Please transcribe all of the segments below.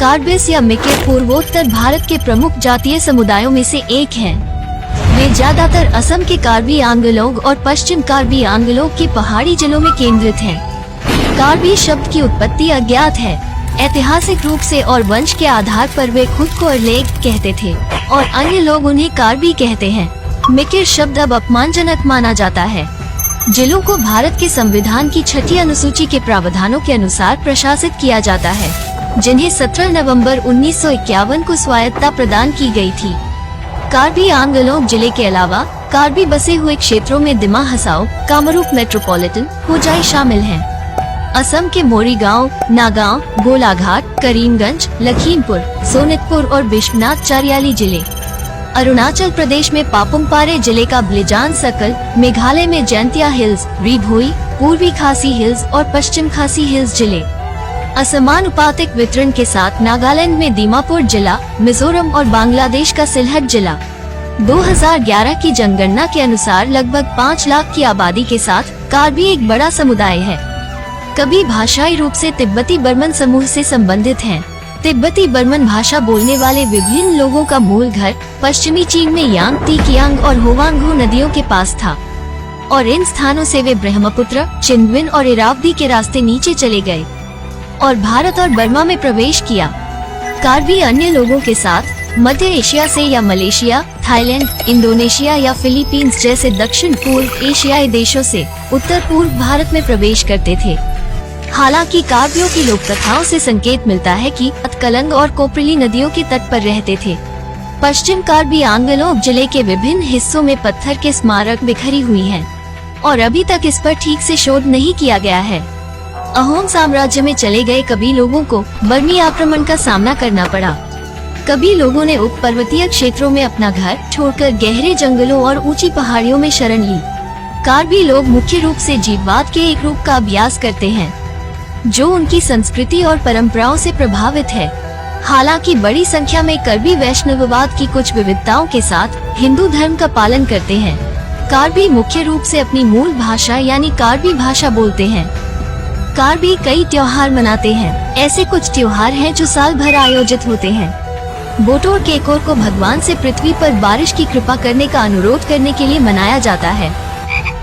कार्बिस या मिकिर पूर्वोत्तर भारत के प्रमुख जातीय समुदायों में से एक हैं। वे ज्यादातर असम के कार्बी आंगलोग और पश्चिम कार्बी आंगलोग के पहाड़ी जिलों में केंद्रित हैं। कार्बी शब्द की उत्पत्ति अज्ञात है। ऐतिहासिक रूप से और वंश के आधार पर वे खुद को अर्लेग कहते थे और अन्य लोग उन्हें कार्बी कहते हैं। मिकिर शब्द अब अपमानजनक माना जाता है। जिलों को भारत के संविधान की 6ठी अनुसूची के प्रावधानों के अनुसार प्रशासित किया जाता है, जिन्हें 17 नवंबर 1951 को स्वायत्तता प्रदान की गई थी। कार्बी आंगलोग जिले के अलावा कार्बी बसे हुए क्षेत्रों में दिमा हसाओ, कामरूप मेट्रोपॉलिटन, होजाई शामिल हैं। असम के मोरीगांव, नागांव, गोलाघाट, करीमगंज, लखीमपुर, सोनितपुर और विश्वनाथ चारियाली जिले। अरुणाचल प्रदेश में पापुमपारे जिले का ब्लिजान सर्कल, मेघालय में जैंतिया हिल्स, रीभोई, पूर्वी खासी हिल्स और पश्चिम खासी हिल्स जिले। असमानुपातिक वितरण के साथ नागालैंड में दीमापुर जिला, मिजोरम और बांग्लादेश का सिलहट जिला। 2011 की जनगणना के अनुसार लगभग 5 लाख की आबादी के साथ कार्बी एक बड़ा समुदाय है। कभी भाषाई रूप से तिब्बती बर्मन समूह से संबंधित हैं। तिब्बती बर्मन भाषा बोलने वाले विभिन्न लोगों का मूल घर पश्चिमी चीन में यांगती कियांग और होवांगहू नदियों के पास था और इन स्थानों से वे ब्रह्मपुत्र, चिंदविन और इरावदी के रास्ते नीचे चले गए और भारत और बर्मा में प्रवेश किया। कार्बी अन्य लोगों के साथ मध्य एशिया से या मलेशिया, थाईलैंड, इंडोनेशिया या फिलीपींस जैसे दक्षिण पूर्व एशियाई देशों से उत्तर पूर्व भारत में प्रवेश करते थे। हालांकि कार्बियों की लोक कथाओं से संकेत मिलता है कि अतकलंग और कोपरली नदियों के तट पर रहते थे। पश्चिम कार्बी आंगलोग जिले के विभिन्न हिस्सों में पत्थर के स्मारक बिखरी हुई हैं और अभी तक इस पर ठीक से शोध नहीं किया गया है। अहोम साम्राज्य में चले गए कभी लोगों को बर्मी आक्रमण का सामना करना पड़ा। कभी लोगों ने उप पर्वतीय क्षेत्रों में अपना घर छोड़कर गहरे जंगलों और ऊंची पहाड़ियों में शरण ली। कार्बी लोग मुख्य रूप से जीववाद के एक रूप का अभ्यास करते हैं जो उनकी संस्कृति और परंपराओं से प्रभावित है। हालांकि बड़ी संख्या में कार्बी वैष्णववाद की कुछ विविधताओं के साथ हिंदू धर्म का पालन करते हैं। कार्बी मुख्य रूप से अपनी मूल भाषा यानी कार्बी भाषा बोलते हैं। कार्बी कई त्योहार मनाते हैं। ऐसे कुछ त्योहार हैं जो साल भर आयोजित होते हैं। बोटोर केकोर को भगवान से पृथ्वी पर बारिश की कृपा करने का अनुरोध करने के लिए मनाया जाता है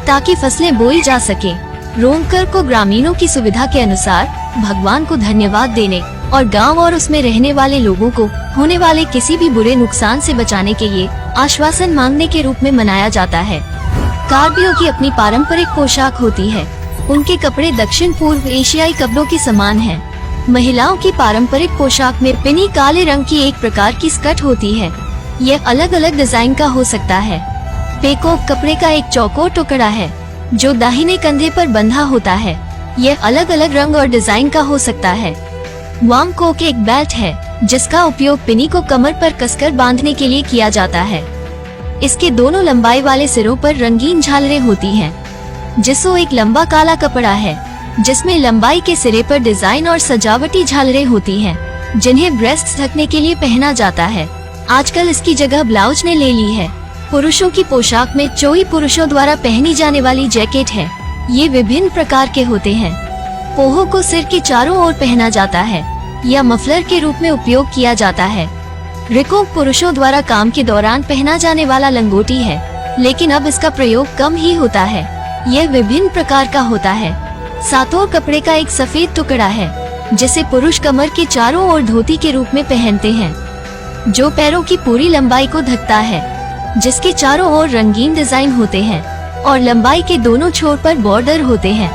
ताकि फसलें बोई जा सके। रोंगकर को ग्रामीणों की सुविधा के अनुसार भगवान को धन्यवाद देने और गांव और उसमें रहने वाले लोगों को होने वाले किसी भी बुरे नुकसान से बचाने के लिए आश्वासन मांगने के रूप में मनाया जाता है। कार्बियों की अपनी पारंपरिक पोशाक होती है। उनके कपड़े दक्षिण पूर्व एशियाई कपड़ों के समान हैं। महिलाओं की पारंपरिक पोशाक में पिनी काले रंग की एक प्रकार की स्कर्ट होती है। यह अलग अलग डिजाइन का हो सकता है। पेकोक कपड़े का एक चौकोर टुकड़ा है जो दाहिने कंधे पर बंधा होता है। यह अलग अलग रंग और डिजाइन का हो सकता है। वामकोक एक बेल्ट है जिसका उपयोग पिनी को कमर पर कसकर बांधने के लिए किया जाता है। इसके दोनों लंबाई वाले सिरों पर रंगीन झालरें होती हैं। जिसो एक लंबा काला कपड़ा है जिसमें लंबाई के सिरे पर डिजाइन और सजावटी झालरें होती हैं, जिन्हें ब्रेस्ट ढकने के लिए पहना जाता है। आजकल इसकी जगह ब्लाउज ने ले ली है। पुरुषों की पोशाक में चोई पुरुषों द्वारा पहनी जाने वाली जैकेट है। ये विभिन्न प्रकार के होते हैं। पोहो को सिर के चारों ओर पहना जाता है या मफलर के रूप में उपयोग किया जाता है। रिकोक पुरुषों द्वारा काम के दौरान पहना जाने वाला लंगोटी है, लेकिन अब इसका प्रयोग कम ही होता है। यह विभिन्न प्रकार का होता है। सातोर कपड़े का एक सफेद टुकड़ा है जिसे पुरुष कमर के चारों ओर धोती के रूप में पहनते हैं, जो पैरों की पूरी लंबाई को ढकता है, जिसके चारों ओर रंगीन डिजाइन होते हैं और लंबाई के दोनों छोर पर बॉर्डर होते हैं।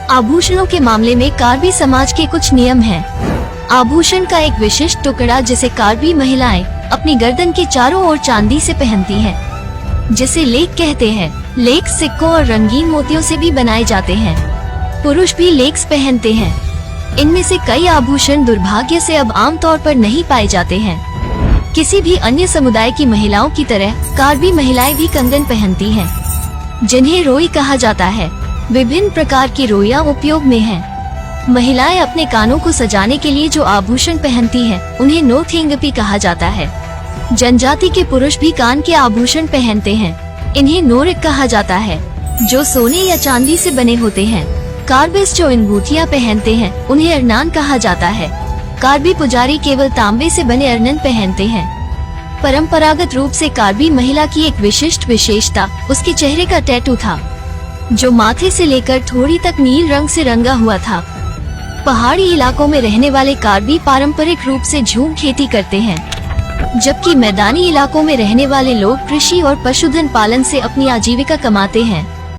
आभूषणों के मामले में कार्बी समाज के कुछ नियम हैं। आभूषण का एक विशिष्ट टुकड़ा जिसे कार्बी महिलाएं अपनी गर्दन के चारों ओर चांदी से पहनती हैं, जिसे लेक कहते हैं। लेक सिक्कों और रंगीन मोतियों से भी बनाए जाते हैं। पुरुष भी लेक्स पहनते हैं। इनमें से कई आभूषण दुर्भाग्य से अब आमतौर पर नहीं पाए जाते हैं। किसी भी अन्य समुदाय की महिलाओं की तरह कार्बी महिलाएं भी कंगन पहनती हैं, जिन्हें रोई कहा जाता है। विभिन्न प्रकार की रोइयां उपयोग में हैं। महिलाएं अपने कानों को सजाने के लिए जो आभूषण पहनती हैं, उन्हें नोथिंगपी कहा जाता है। जनजाति के पुरुष भी कान के आभूषण पहनते हैं। इन्हें नोरिक कहा जाता है, जो सोने या चांदी से बने होते हैं। कार्बिस जो अंगूठियां पहनते हैं, उन्हें अरनान कहा जाता है। कार्बी पुजारी केवल तांबे से बने अर्नन पहनते हैं। परंपरागत रूप से कार्बी महिला की एक विशिष्ट विशेषता उसके चेहरे का टैटू था, जो माथे से लेकर ठोड़ी तक नील रंग से रंगा हुआ था। पहाड़ी इलाकों में रहने वाले कार्बी पारंपरिक रूप से झूम खेती करते हैं, जबकि मैदानी इलाकों में रहने वाले लोग कृषि और पशुधन पालन से अपनी आजीविका कमाते हैं।